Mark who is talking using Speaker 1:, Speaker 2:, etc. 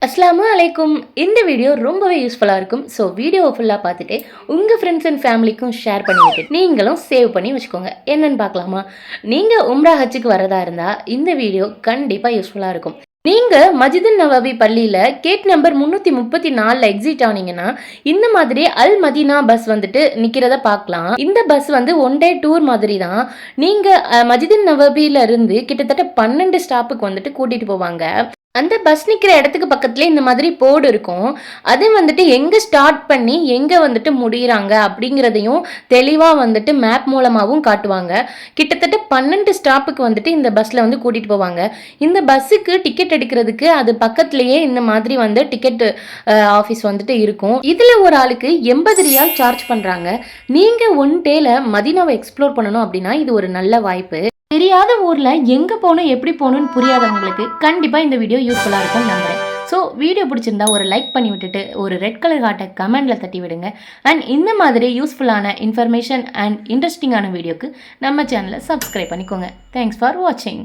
Speaker 1: அஸ்ஸலாமு அலைக்கும். இந்த வீடியோ ரொம்பவே யூஸ்ஃபுல்லாக இருக்கும். ஸோ வீடியோவை ஃபுல்லாக பார்த்துட்டு உங்கள் ஃப்ரெண்ட்ஸ் அண்ட் ஃபேமிலிக்கும் ஷேர் பண்ணி விட்டுட்டு நீங்களும் சேவ் பண்ணி வச்சுக்கோங்க. என்னென்னு பார்க்கலாமா? நீங்கள் உம்ரா ஹஜ்ஜுக்கு வரதா இருந்தால் இந்த வீடியோ கண்டிப்பாக யூஸ்ஃபுல்லாக இருக்கும். நீங்கள் மஜிதுன் நவவி பள்ளியில் கேட் நம்பர் 334 எக்ஸிட் ஆனீங்கன்னா இந்த மாதிரி அல் மதீனா பஸ் வந்துட்டு நிற்கிறத பார்க்கலாம். இந்த பஸ் வந்து ஒன் டே டூர் மாதிரி தான். நீங்கள் மஜிதுன் நவபியில இருந்து கிட்டத்தட்ட 12 ஸ்டாப்புக்கு வந்துட்டு கூட்டிகிட்டு போவாங்க. அந்த பஸ் நிற்கிற இடத்துக்கு பக்கத்துலேயே இந்த மாதிரி போர்டு இருக்கும். அது வந்துட்டு எங்கே ஸ்டார்ட் பண்ணி எங்கே வந்துட்டு முடிகிறாங்க அப்படிங்கிறதையும் தெளிவாக வந்துட்டு மேப் மூலமாகவும் காட்டுவாங்க. கிட்டத்தட்ட 12 ஸ்டாப்புக்கு வந்துட்டு இந்த பஸ்ஸில் வந்து கூட்டிகிட்டு போவாங்க. இந்த பஸ்ஸுக்கு டிக்கெட் எடுக்கிறதுக்கு அது பக்கத்துலேயே இந்த மாதிரி வந்து டிக்கெட் ஆஃபீஸ் வந்துட்டு இருக்கும். இதில் ஒரு ஆளுக்கு 80 ரியால் சார்ஜ் பண்ணுறாங்க. நீங்கள் ஒன் டேல மதீனாவை எக்ஸ்ப்ளோர் பண்ணணும் அப்படின்னா இது ஒரு நல்ல வாய்ப்பு. தெரியாத ஊரில் எங்கே போகணும் எப்படி போகணும்னு புரியாதவங்களுக்கு கண்டிப்பாக இந்த வீடியோ யூஸ்ஃபுல்லாக இருக்கும்னு நம்புகிறேன். ஸோ வீடியோ பிடிச்சிருந்தா ஒரு லைக் பண்ணி விட்டுட்டு ஒரு ரெட் கலர் ஹார்ட்டை கமெண்டில் தட்டி விடுங்க. அண்ட் இந்த மாதிரி யூஸ்ஃபுல்லான இன்ஃபர்மேஷன் அண்ட் இன்ட்ரெஸ்டிங்கான வீடியோக்கு நம்ம சேனலை சப்ஸ்கிரைப் பண்ணிக்கோங்க. தேங்க்ஸ் ஃபார் வாட்சிங்.